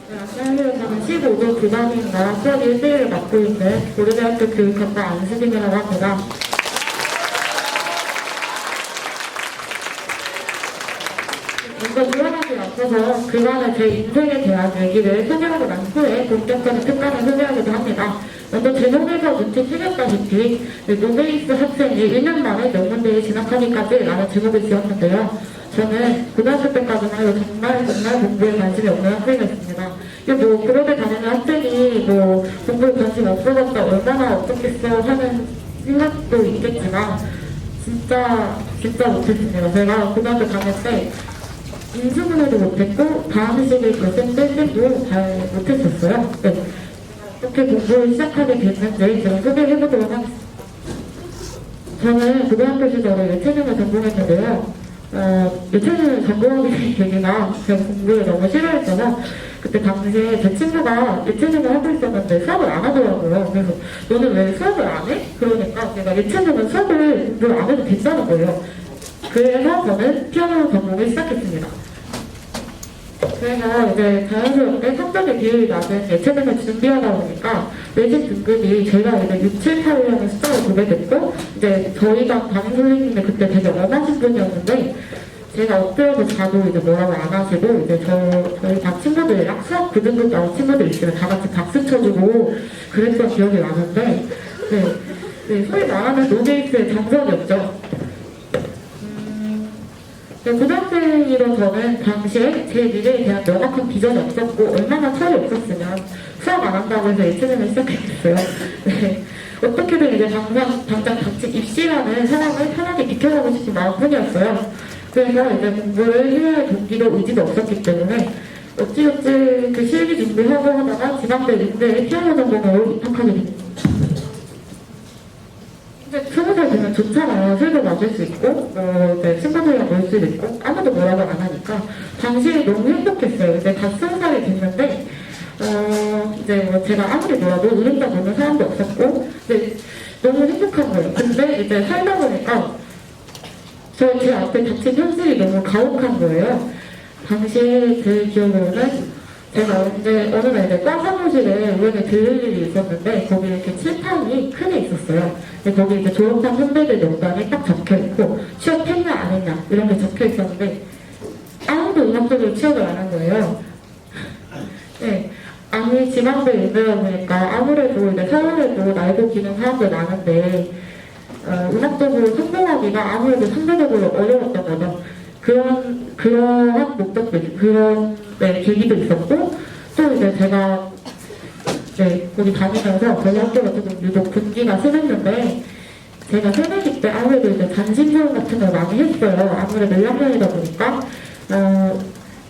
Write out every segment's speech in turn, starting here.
안녕하세요. 저는 15도 부장님과 수업 1대1을 맡고 있는 고려대학교 교육학과 안수진이라고 합니다. 먼저 들어가기 앞서서 그간의 제 인생에 대한 얘기를 소개하고 난 후에 본격적인 특강을 소개하기도 합니다. 먼저 제목에서 눈치채셨다시피 노베이스 학생이 1년 만에 명문대에 진학하기까지 라는 제목을 지었는데요. 저는 고등학교 때까지만 해도 정말 공부에 관심이 없는 학생이었습니다. 그러게 다니는 학생이 공부에 관심 없어졌다 얼마나 없었겠어 하는 생각도 있겠지만 진짜 못했습니다. 제가 고등학교 다닐 때 인수분해도 못했고 다음식을 쌤도 잘 못했었어요. 네. 어떻게 공부를 시작하게 됐는지 제가 소개해보도록 하겠습니다. 저는 고등학교 시절에 예체능을 전공했는데요. 예체능을 전공하게 되기가 제가 공부를 너무 싫어했잖아. 그때 당시에 제 친구가 예체능을 하고 있었는데 수업을 안 하더라고요. 그래서 너는 왜 수업을 안 해? 그러니까 내가 예체능은 수업을 공부를 안 해도 된다는 거예요. 그래서 저는 피아노 전공을 시작했습니다. 그래서 이제 자연스럽게 성적이 비율이 낮은 예체능을 준비하다 보니까 외신 등급이 제가 이제 6, 7, 8이라는 숫자를 보게 됐고, 이제 저희가 담임 선생님이 그때 되게 엄하신 분이었는데, 제가 엎드려서 자도 이제 뭐라고 안 하시고, 이제 저희 반 친구들이랑 수학 9등급 나온 친구들 있으면 다 같이 박수 쳐주고 그랬던 기억이 나는데, 소위 말하는 노베이스의 정석이었죠. 고등학생이던 저는 당시에 제 미래에 대한 명확한 비전이 없었고 얼마나 철이 없었으면 수업 안 한다고 해서 예체능을 시작했어요. 네. 어떻게든 이제 당장 같이 입시라는 사람을 편하게 비켜가고 싶은 마음뿐이었어요. 그래서 이제 공부를 해야 할 동기도 의지도 없었기 때문에 어찌어찌 그 실기 준비하고 하다가 지난달 인대에 피아노 전공으로 입학하게 됐습니다. 근데 20살 되면 좋잖아요. 술도 마실 수 있고, 친구들이랑 놀 수도 있고, 아무도 뭐라고 안 하니까. 당시에 너무 행복했어요. 이제 다 20살이 됐는데, 이제 제가 아무리 놀아도 노른다 보는 사람도 없었고, 이제 너무 행복한 거예요. 근데 이제 살다 보니까, 제 앞에 닥친 현실이 너무 가혹한 거예요. 당시에 제 기억으로는 제가 어느 날 이제 과 사무실에 우연히 들을 일이 있었는데 거기 이렇게 칠판이 크게 있었어요. 근데 거기 이제 졸업한 선배들 명단이 딱 적혀있고 취업했냐 안 했냐 이런 게 적혀있었는데 아무도 음악적으로 취업을 안 한 거예요. 네. 아니 지방대 인대다 보니까 아무래도 이제 서울에도 날고 기는 사람들 많은데 음악적으로 성공하기가 아무래도 상대적으로 어려웠던 거죠. 그러한 목적도 있고, 계기도 있었고, 또 이제 제가, 거기 다니면서 저희 학교가 조금 유독 분기가 심했는데, 제가 새내기 때 아무래도 이제 단신수업 같은 걸 많이 했어요. 아무래도 1학년이다 보니까,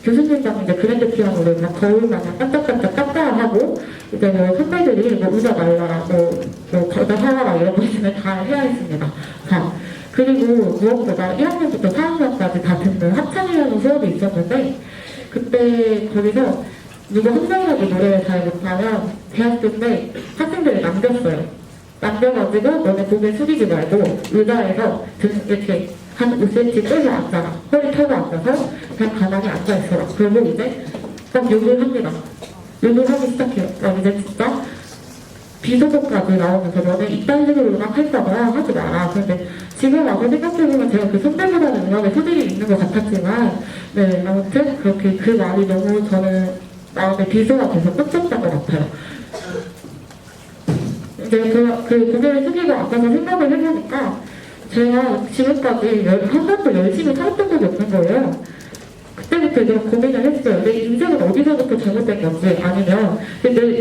교수님장 이제 그랜드 피아노를 막 거울마냥 깜짝깜짝 깜짝하고, 이제 선배들이 의자 말라, 과자 사와라 이런 거 있으면 다 해야 했습니다. 그리고 무엇보다 1학년부터 4학년까지 다 듣는 합창이라는 수업이 있었는데 그때 거기서 누구 한 명이라도 노래를 잘 못하면 대학교 때 학생들을 남겼어요. 남겨가지고 너네 고개 숙이지 말고 의자에서 이렇게 한 5cm 떼서 앉아라. 허리 펴고 앉아서 그냥 가만히 앉아있어라. 그리고 이제 딱 욕을 합니다. 욕을 하기 시작해요. 이제 진짜 비속어까지 나오면서 너네 이딴 식으로 음악 할까봐 하지 마라. 근데 지금 와서 생각해보면 제가 그 선배보다는 음악에 소질이 있는 것 같았지만 아무튼 그렇게 그 말이 너무 저는 마음에 비수가 돼서 꽂혔던 것 같아요. 이제 고개를 숙이고 앉아서 생각을 해보니까 제가 지금까지 한 번도 열심히 살았던 적이 없는 거예요. 그때부터 이제 고민을 했어요. 내 인생은 어디서부터 잘못된 건지, 아니면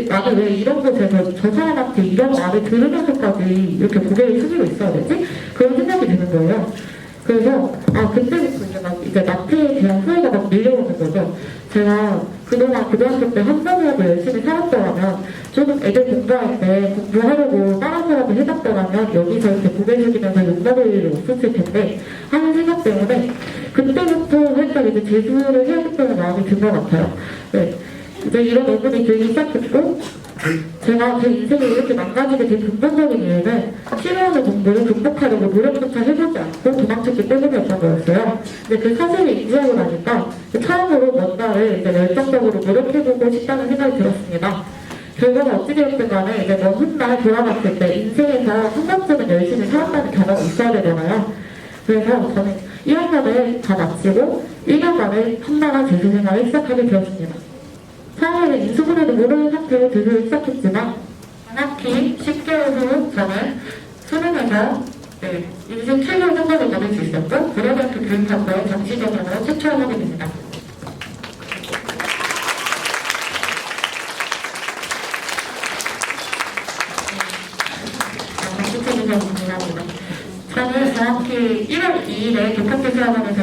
나는 왜 이런 곳에서 저 사람한테 이런 말을 들으면서까지 이렇게 고개를 숙이고 있어야 되지? 그런 생각이 드는 거예요. 그래서 그때부터 이제 나태에 대한 후회가 막 밀려오는 거죠. 제가 그동안 고등학교 때 한 번이라도 열심히 살았더라면, 조금 애들 공부할 때 공부하려고 따라서라도 해봤더라면 여기서 이렇게 고개 숙이면서 욕먹을 일이 없었을 텐데 하는 생각 때문에 그때부터 살짝 이제 재수를 해야겠다는 마음이 든 것 같아요. 네. 이제 이런 의문이 들기 시작했고 제가 제 인생이 이렇게 망가지게 된 근본적인 이유는 싫어하는 공부를 극복하려고 노력조차 해보지 않고 도망쳤기 때문이었던 거였어요. 근데 그 사실을 인지하고 나니까 처음으로 뭔가를 이제 열정적으로 노력해보고 싶다는 생각이 들었습니다. 결과가 어찌되었든 간에 이제 먼 훗날 돌아봤을 때 인생에서 한 번쯤은 열심히 살았다는 경험이 있어야 되잖아요. 그래서 저는 1학년을 다 마치고 1년간의 한나간 재수생활을 시작하게 되었습니다. 처음에는 인수분해도 모르는 상태로 재수를 시작했지만 정확히 10개월 후 저는 수능에서 인생 최고의 성적을 받을 수 있었고 고려대학교 교육학과에 정시전형으로 채취하게 됩니다. 저는 정확히 1월 2일에 독학재수학원에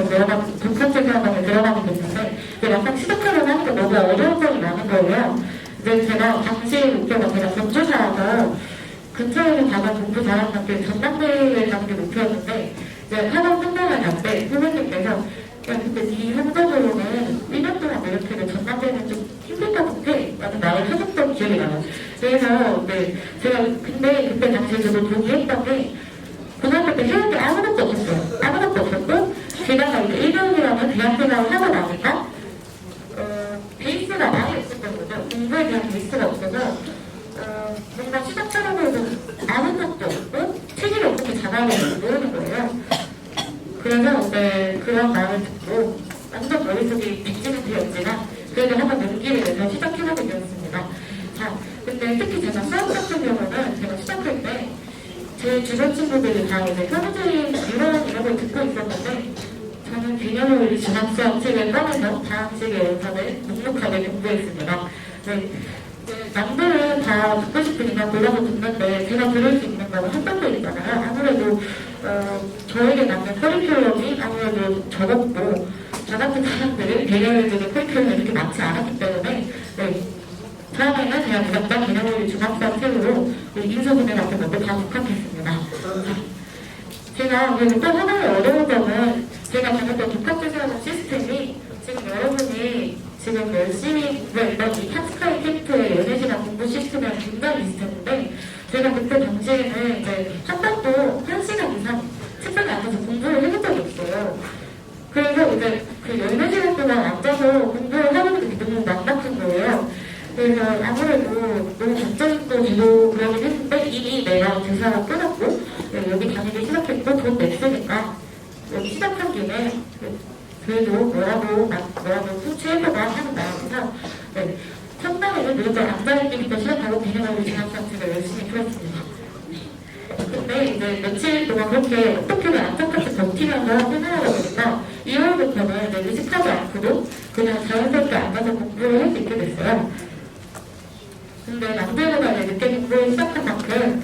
들어가게 됐는데 막상 시작하려고 하니까 너무 어려운 점이 많은 거예요. 이제 제가 당시 목표가 제가 전주 살아서 근처에서 가장 공부 잘하는 학교에 전남대를 가는 게 목표였는데 이제 학원 상담을 갈 때 선생님께서 야 근데 네 성적으로는 1년 동안 노력해도 전남대는 좀 힘들 것 같아 라는 말을 하셨던 기억이 나요. 그래서 제가 근데 그때 당시에 저도 동의했던 게 고등학교 때 해온 게 아무것도 없었어요. 아무것도 없었고 게다가 이제 1년이라는 대학 생활을 하고 나니까 베이스가 아예 없었던 거죠. 공부에 대한 베이스가 없어서 뭔가 시작하려고 해도 아는 것도 없고 체질을 어떻게 잡아야 되는지 모르는 거예요. 그래서 그런 말을 듣고 완전 머릿속이 백지는 되었지만 그래도 한번 용기를 내서 시작해보게 되었습니다. 자, 근데 특히 제가 수학 같은 경우는 제가 시작할 때 제 주변 친구들이 다 이제 현우주의 이런 걸 듣고 있었는데 저는 개념을 중학수학 책을 꺼내서 다항식의 원산을 묵묵하게 공부했습니다. 남들은 다 듣고 싶으니까 골라서 듣는데 제가 들을 수 있는 거는 한 정도이잖아요. 아무래도 저에게 맞는 커리큘럼이 아무래도 적었고 저 같은 사람들은 개념을 주는 커리큘럼이 이렇게 많지 않았기 때문에 처음에는 제가 무작정 개념을 중학수학 책으로 인수분해 같은 것도 다 독학했습니다. 제가 그리고 또 하나의 어려운 점은 제가 생각했던 독학재수하는 시스템이 지금 여러분이 지금 열심히 공부했던 이 탑스카이 캠프의 연애시간 공부 시스템이랑 굉장히 비슷했는데 제가 그때 당시에는 이제 한 번도 1시간 이상 책상에 앉아서 공부를 해본 적이 없어요. 그래서 이제 그 14시간 동안 앉아서 공부를 하는 게 너무 막막한 거예요. 그래서 아무래도 너무 단점도 되고 그러긴 했는데 이미 내가 재수학을 끊었고 여기 다니기 시작했고 돈 냈으니까 여기 시작한 김에 그래도 뭐라도 후추해보자 하는 마음에서 첫날에는 무조건 앉아있기부터 시작하고 개념을 중학생들을 열심히 풀었습니다. 근데 이제 며칠 동안 그렇게 어떻게든 안타깝게 버티면서 생활하다 보니까 2월부터는 의식하지 않고도 그냥 자연스럽게 앉아서 공부를 할 수 있게 됐어요. 근데 남들보다 늦게 공부를 시작한 만큼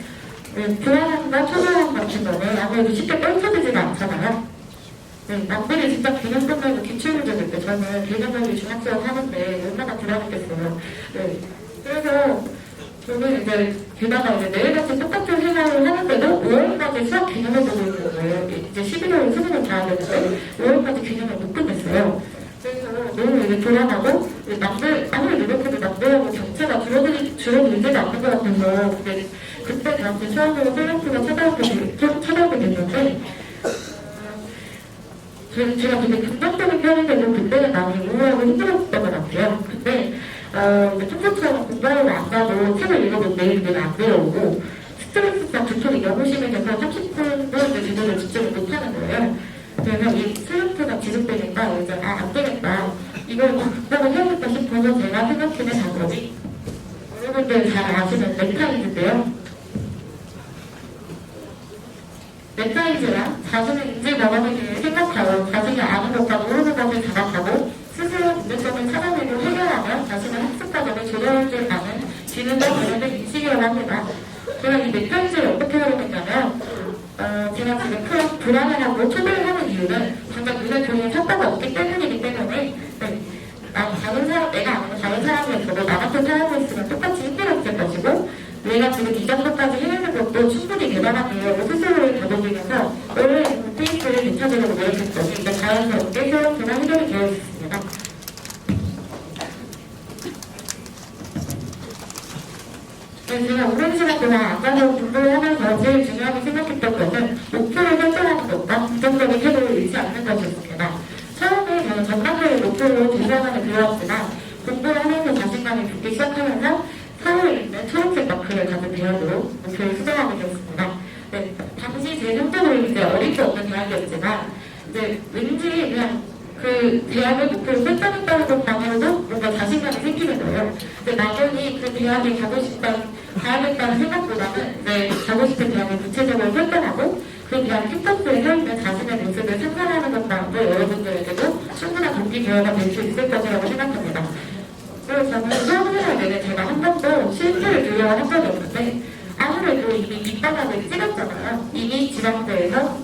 불안함과 초조함 같은 거는 아무래도 쉽게 떨쳐지지가 않잖아요. 남들이 진짜 개념 끝나고 기출문제 때 저는 개념을 중학수학 하는데 얼마나 불안했겠어요. 그래서 저는 이제 게다가 이제 매일같이 똑같은 생활을 하는데도 5월까지 수학 개념을 보고 있는 거예요. 이제 11월 수능을 봐야 되는데 5월까지 개념을 못 끝냈어요. 그래서 너무 이제 불안하고 남들 아무리 노력해도 남들하고 격차가 줄어들지가 않는 것 같아서 근데 그때 저한테 처음으로 셀렉트가 찾아오게 됐는데 제가 되게 긍정적인 편인데도 그때는 많이 우울하고 힘들었던 것 같아요. 근데 평소처럼 공부하러 안 가도 책을 읽어도 매일매일 안 배우고 스트레스성 두통이 너무 심해져서 30분도 제대로 집중을 못하는 거예요. 그래서 이 슬럼프가 지속되니까 이제 안 되겠다. 이걸 극복을 해야겠다 싶어서 제가 생각해낸 방법이 여러분들 잘 아시는 넥타이즈인데요. 넥타이즈란 자신의 인지 모방에 대해 생각하고 자신이 아는 것과 모르는 것을 자각하고 스스로 문제점을 찾아내고 해결하며 자신의 학습 과정을 조절할 줄 아는 지능과 관련된 인식이라고 합니다. 제가 이 넥타이즈를 어떻게 활용했냐면 제가 지금 큰 불안을 하고 초대를 하는 이유는 당장 눈에 보이는 효과가 없기 때문이기 때문에 내가 아는 다른 사람이었어도 나 같은 사람이었으면 똑같이 힘들었을 것이고 내가 지금 이 정도까지 해내는 것도 충분히 대단하네요. 스스로를 다독이면서 원래 페이스를 되찾으려고 노력했더니 이제 자연스럽게 슬럼프가 해결이 되어 있습니다. 제가 오랜 시간 동안 안정적으로 공부를 하면서 제일 중요하게 생각했던 것은 목표를 설정하는 것과 긍정적인 태도를 잃지 않는 것이었습니다. 처음에 저는 전반적인 목표를 달성하는 배웠지만 공부를 하면서 자신감이 붙기 시작하면서 서울에 있는 초록색 마크를 가진 대학으로 목표를 수정하게 되었습니다. 네, 당시 제 성적으로 이제 어릴 수 없는 대학이었지만 이제 왠지 그냥 그 대학의 목표를 설정했다는 것만으로도 뭔가 자신감이 생기는 거예요. 근데 막연히 그 대학에 가야겠다는 생각보다는 이제 가고 싶은 대학을 구체적으로 설정하고 그 대학 캠퍼스에 서 있는 자신의 모습을 상상하는 것만으로 여러분들에게도 충분한 동기 부여가 될 수 있을 것이라고 생각합니다. 그리고 저는 수업을 내내 제가 한 번도 실패를 두려워한 적이 없는데 아무래도 이미 밑바닥을 찍었잖아요. 이미 지방대에서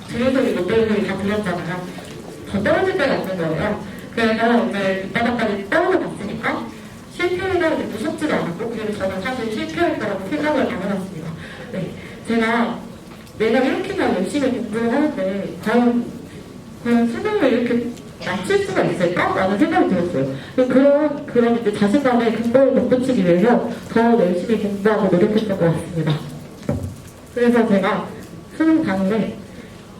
들소리, 롯데소리 다 들었잖아요. 더 떨어질 데가 없는 거예요. 그래서 이제 밑바닥까지 떨어져 봤으니까 실패가 이제 무섭지도 않았고, 그리고 저는 사실 실패할 거라고 생각을 안 해봤습니다. 네, 제가 내가 이렇게나 열심히 공부를 하는데 과연 수능을 이렇게 맞출 수가 있을까? 라는 생각이 들었어요. 그런 이제 자신감에 근거를 덧붙이기 위해서 더 열심히 공부하고 노력했던 것 같습니다. 그래서 제가 수능 당일에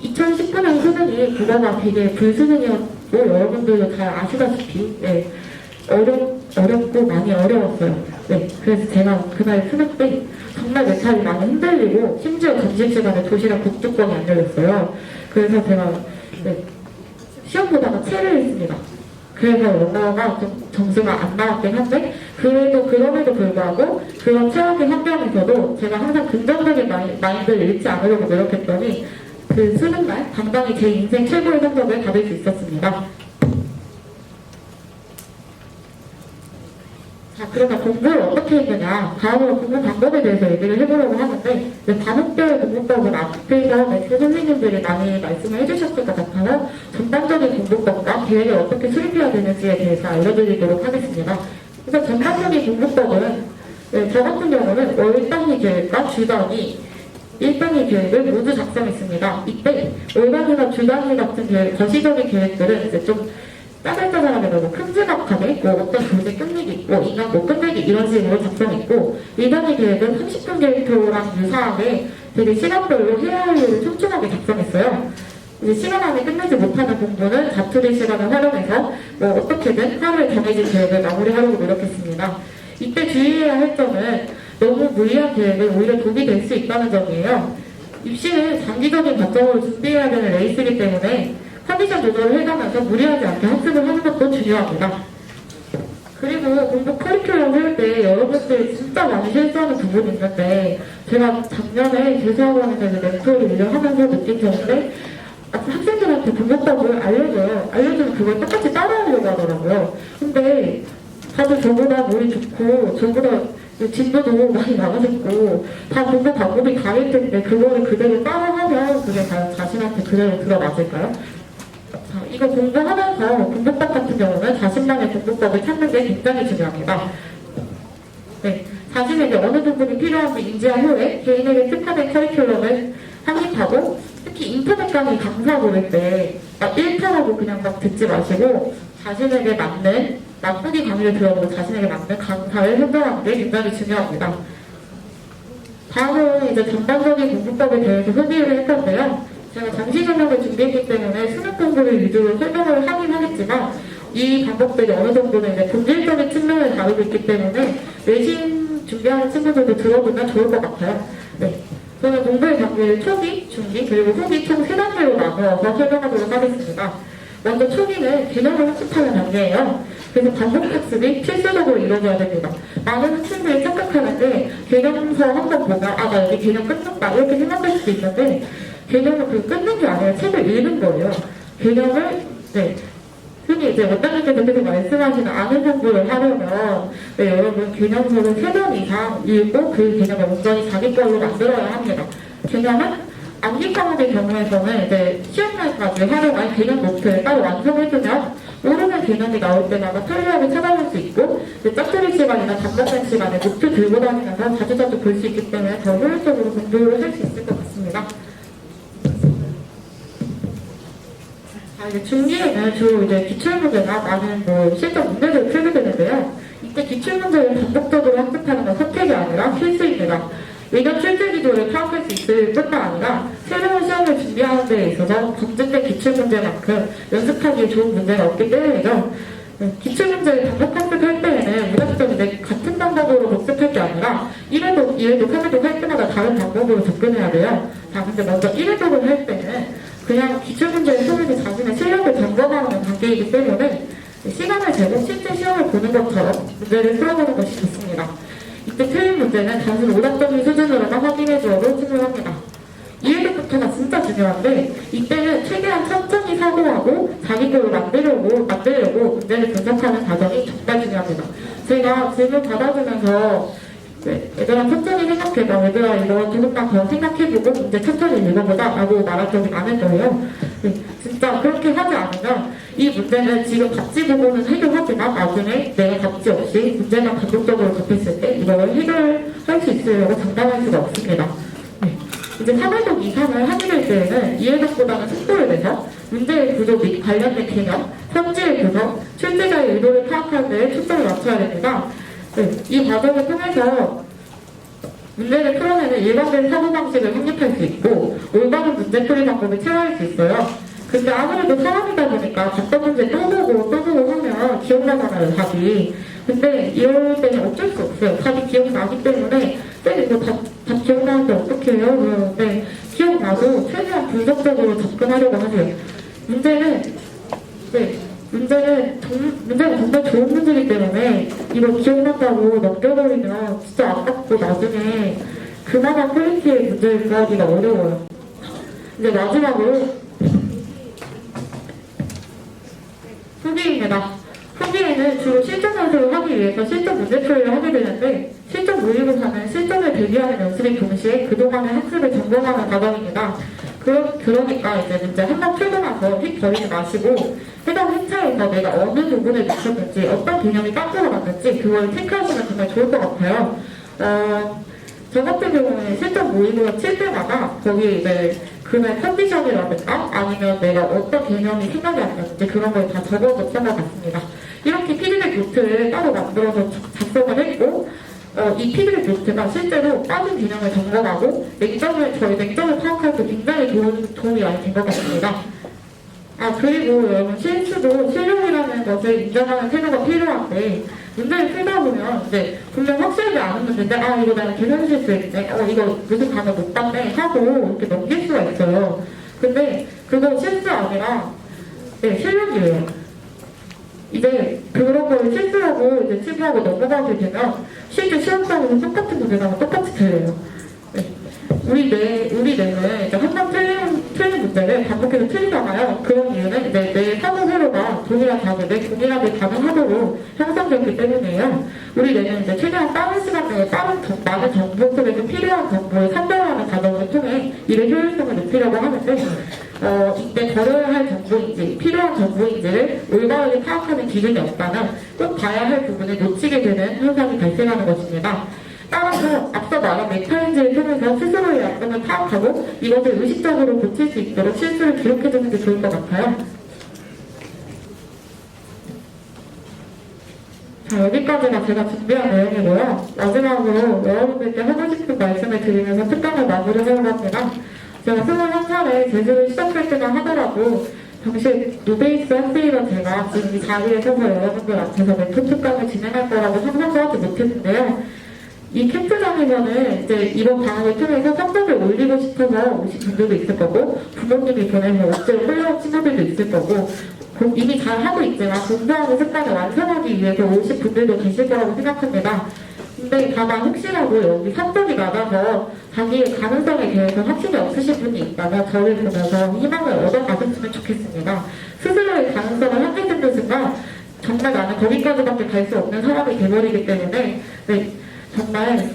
2019년 수능이 국어가 되게 불수능이었고 여러분들도 잘 아시다시피 네, 어렵고 많이 어려웠어요. 네, 그래서 제가 그날 수능 때 정말 멘탈이 많이 흔들리고 심지어 점심시간에 도시락 국주권이 안 열렸어요. 그래서 제가 네, 시험 보다가 체를 했습니다. 그래서 영어가 좀 점수가 안 나왔긴 한데 그럼에도 불구하고 그런 최악의 환경에서도 제가 항상 긍정적인 마인드를 잃지 않으려고 노력했더니 그 수능날 당당히 제 인생 최고의 성적을 받을 수 있었습니다. 자, 그러면 공부를 어떻게 했느냐, 다음으로 공부 방법에 대해서 얘기를 해보려고 하는데 반복별 공부법은 앞에서 매트 선생님들이 많이 말씀을 해주셨을 것 같아서 전반적인 공부법과 계획을 어떻게 수립해야 되는지에 대해서 알려드리도록 하겠습니다. 그래서 전반적인 공부법은 저 같은 경우는 월 단위 계획과 주 단위, 일 단위 계획을 모두 작성했습니다. 이때 월 단위나 주 단위 같은 거시적인 계획들은 이제 좀 짜잘짜잘하게 너무 큼지막하게 어떤 교재 끝내기, 인간 끝내기 이런 식으로 작성했고, 2단위 계획은 30분 계획표랑 유사하게 되게 시간별로 해야 할 일을 촘촘하게 작성했어요. 이제 시간 안에 끝내지 못하는 공부는 자투리 시간을 활용해서 어떻게든 하루에 정해진 계획을 마무리하려고 노력했습니다. 이때 주의해야 할 점은 너무 무리한 계획은 오히려 독이 될 수 있다는 점이에요. 입시는 장기적인 과정으로 준비해야 되는 레이스이기 때문에 컨디션 조절을 해가면서 무리하지 않게 학습을 하는 것도 중요합니다. 그리고 공부 커리큘럼 세울 때 여러분들이 진짜 많이 실수하는 부분이 있는데 제가 작년에 교수학원에서 멘토를 운영하면서 느낀 점인데 학생들한테 공부법을 알려주면 그걸 똑같이 따라하려고 하더라고요. 근데 다들 저보다 머리 좋고 저보다 진도도 많이 나가셨고 다 공부 방법이 다를 텐데 그거를 그대로 따라하면 그게 과연 자신한테 그대로 들어맞을까요? 자, 이거 공부하면서 공부법 같은 경우는 자신만의 공부법을 찾는 게 굉장히 중요합니다. 네, 자신에게 어느 부분이 필요한지 인지한 후에 개인에게 특화된 커리큘럼을 확립하고 특히 인터넷 강의 강사 고를 때 1편하고 그냥 막 듣지 마시고 자신에게 맞는 나쁘게 강의를 들어보고 자신에게 맞는 강사를 선정하는 게 굉장히 중요합니다. 다음은 이제 전반적인 공부법에 대해서 소개를 했던데요. 제가 정시 전형을 준비했기 때문에 수능 공부를 위주로 설명을 하긴 하겠지만 이 방법들이 어느 정도는 이제 본질적인 측면을 다루고 있기 때문에 내신 준비하는 친구들도 들어보면 좋을 것 같아요. 네. 저는 공부의 단계를 초기, 중기, 그리고 후기 총 3단계로 나누어서 설명하도록 하겠습니다. 먼저 초기는 개념을 학습하는 단계예요. 그래서 반복 학습이 필수적으로 이루어져야 됩니다. 많은 학생들이 착각하는데 개념서 한 번 보면 나 여기 개념 끝났다 이렇게 생각할 수도 있는데 개념을 끊는 게 아니라 책을 읽는 거예요. 개념을 흔히 이제 원장님께서 계속 말씀하시는 아는 공부를 하려면 여러분 개념서를 3번 이상 읽고 그 개념을 온전히 자기 걸로 만들어야 합니다. 개념은 암기 과목의 경우에서는 이제 시험날까지 활용할 개념 노트를 따로 완성해두면 모르는 개념이 나올 때마다 편리하게 찾아볼 수 있고 짜투리 시간이나 단답된 시간에 노트 들고 다니면서 자주자주 볼 수 있기 때문에 더 효율적으로 공부를 할 수 있을 것 같습니다. 이제 중기에는 주로 이제 기출문제나 많은 실전 문제들을 풀게 되는데요. 이때 기출문제를 반복적으로 학습하는 건 선택이 아니라 필수입니다. 의견 출제 기조를 파악할 수 있을 뿐만 아니라 새로운 시험을 준비하는 데 있어서 검증된 기출문제만큼 연습하기에 좋은 문제가 없기 때문이죠. 기출문제를 반복 학습할 때에는 무작정 이제 같은 방법으로 복습할 게 아니라 1회독, 2회독, 3회독 할 때마다 다른 방법으로 접근해야 돼요. 자, 근데 먼저 1회독을 할 때는 그냥 기출문제를 통해서 자신의 실력을 점검하는 단계이기 때문에 시간을 재고 실제 시험을 보는 것처럼 문제를 풀어보는 것이 좋습니다. 이때 틀린 문제는 단순 오답적인 수준으로만 확인해 주어도 충분합니다. 2회독부터가 진짜 중요한데 이때는 최대한 천천히 사고하고 자기 거를 만들려고 문제를 분석하는 과정이 정말 중요합니다. 제가 질문 받아주면서 얘들아 천천히 생각해봐. 얘들아 이거 조금만 더 생각해보고 문제 천천히 읽어보자 라고 말한 적이 많을 거예요. 진짜 그렇게 하지 않으면 이 문제는 지금 답지 보고는 해결하지만 나중에 내가 답지 없이 문제만 반복적으로 답했을 때 이걸 해결할 수 있으려고 장담할 수가 없습니다. 이제 3회독 이상을 하게 될 때에는 2회독보다는 속도를 내서 문제의 구조 및 관련된 개념, 성질의 구성, 출제자의 의도를 파악하는 데 초점을 맞춰야 됩니다. 이 과정을 통해서 문제를 풀어내는 일반적인 사고방식을 확립할 수 있고 올바른 문제풀이 방법을 체화할 수 있어요. 근데 아무래도 사람이다 보니까 답변 문제 또 보고 하면 기억나잖아요, 답이. 근데 이럴 때는 어쩔 수 없어요. 답이 기억나기 때문에 쌤 이거 답 기억나는데 어떻게 해요? 그러는데 기억나도 최대한 분석적으로 접근하려고 하세요. 문제는 정말 좋은 문제이기 때문에 이거 기억난다고 넘겨버리면 진짜 아깝고 나중에 그만한 퀄리티의 문제를 구하기가 어려워요. 이제 마지막으로 후기입니다. 후기에는 주로 실전 연습을 하기 위해서 실전 문제풀이를 하게 되는데 실전 모의고사는 실전을 대비하는 연습인 동시에 그동안의 학습을 점검하는 과정입니다. 그러니까 이제 문제 한번 풀고 나서 휙 버리지 마시고 해당 행차에서 내가 어느 부분을 놓쳤는지 어떤 개념이 빠꾸가 났는지 그걸 체크하시면 정말 좋을 것 같아요. 저 같은 경우는 실전 모의고사 칠 때마다 거기 이제 그날 컨디션이라든가 아니면 내가 어떤 개념이 생각이 안 나는지 그런 걸 다 적어뒀던 것 같습니다. 이렇게 피드백 노트를 따로 만들어서 작성을 했고 이 피드백 노트가 실제로 빠진 개념을 점검하고 저희 냉정을 파악할 때 굉장히 도움이 많이 된 것 같습니다. 그리고 여러분 실수도 실력이라는 것을 인정하는 태도가 필요한데 문제를 풀다 보면 이제 분명 확실하게 아는 문제인데 이거 내가 계산 실수했네 이거 무슨 단어 못 봤네 하고 이렇게 넘길 수가 있어요. 근데 그거 실수 아니라 실력이에요. 이제 그런 걸 실수하고 이제 치부하고 넘어가게 되면 실제 시험장에서 똑같은 문제가 똑같이 틀려요. 우리 뇌는 이제 한 번 틀린 문제를 반복해서 틀리잖아요. 그런 이유는 이제 뇌 사고 회로가 동일하게 가능하도록 형성되었기 때문이에요. 우리 뇌는 이제 최대한 빠른 시간 내에 많은 정보 속에서 필요한 정보를 선별하는 과정을 통해 이를 효율성을 높이려고 하는데 이때 버려야 할 정보인지 필요한 정보인지를 올바르게 파악하는 기준이 없다면 꼭 봐야 할 부분을 놓치게 되는 현상이 발생하는 것입니다. 따라서 앞서 말한 메타인지를 통해서 스스로의 약점을 파악하고 이것을 의식적으로 고칠 수 있도록 실수를 기록해두는 게 좋을 것 같아요. 자, 여기까지가 제가 준비한 내용이고요. 마지막으로 여러분들께 하고 싶은 말씀을 드리면서 특강을 마무리하려고 합니다. 제가 21살에 재수를 시작할 때만 하더라도 당시 노베이스 학생이던 제가 지금 이 자리에 서서 여러분들 앞에서 멘토 특강을 진행할 거라고 상상도 하지 못했는데요. 이 캠프장이면은 이제 이번 방학을 통해서 성적을 올리고 싶어서 오신 분들도 있을 거고 부모님이 보내서 억지로 훌륭한 친구들도 있을 거고 이미 잘 하고 있지만 공부하는 습관을 완성하기 위해서 오신 분들도 계실 거라고 생각합니다. 근데 다만 혹시라도 여기 성적이 낮아서 자기의 가능성에 대해서 확신이 없으신 분이 있다면 저를 보면서 희망을 얻어가셨으면 좋겠습니다. 스스로의 가능성을 확인 듣는 순간 정말 나는 거기까지밖에 갈 수 없는 사람이 돼버리기 때문에 정말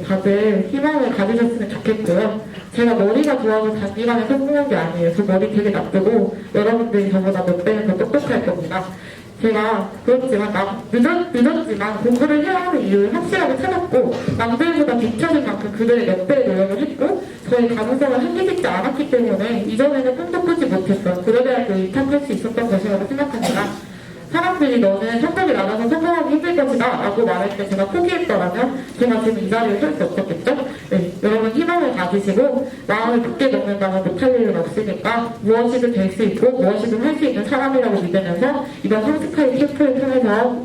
다들 희망을 가지셨으면 좋겠고요. 제가 머리가 좋아서 단기간에 성공한 게 아니에요. 저 머리 되게 나쁘고 여러분들이 저보다 몇 배는 더 똑똑할 겁니다. 제가 그렇지만 늦었지만 공부를 해야 하는 이유를 확실하게 찾았고 남들보다 뒤처진 만큼 그들의 몇 배의 노력을 했고 저의 가능성을 한계짓지 않았기 때문에 이전에는 꿈도 꾸지 못했어. 고려대학교 입학할 수 있었던 것이라고 생각합니다. 사람들이 너는 성적이 낮아서 성공하지 것이다 라고 말할 때 제가 포기했더라면 제가 지금 이 자리에 설 수 없었겠죠? 네, 여러분 희망을 가지시고 마음을 굳게 먹는다면 못할 일은 없으니까 무엇이든 될 수 있고 무엇이든 할 수 있는 사람이라고 믿으면서 이번 성스카이 캠프를 통해서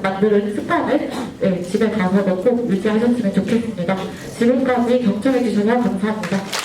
만드는 습관을 집에 가서도 꼭 유지하셨으면 좋겠습니다. 지금까지 경청해주셔서 감사합니다.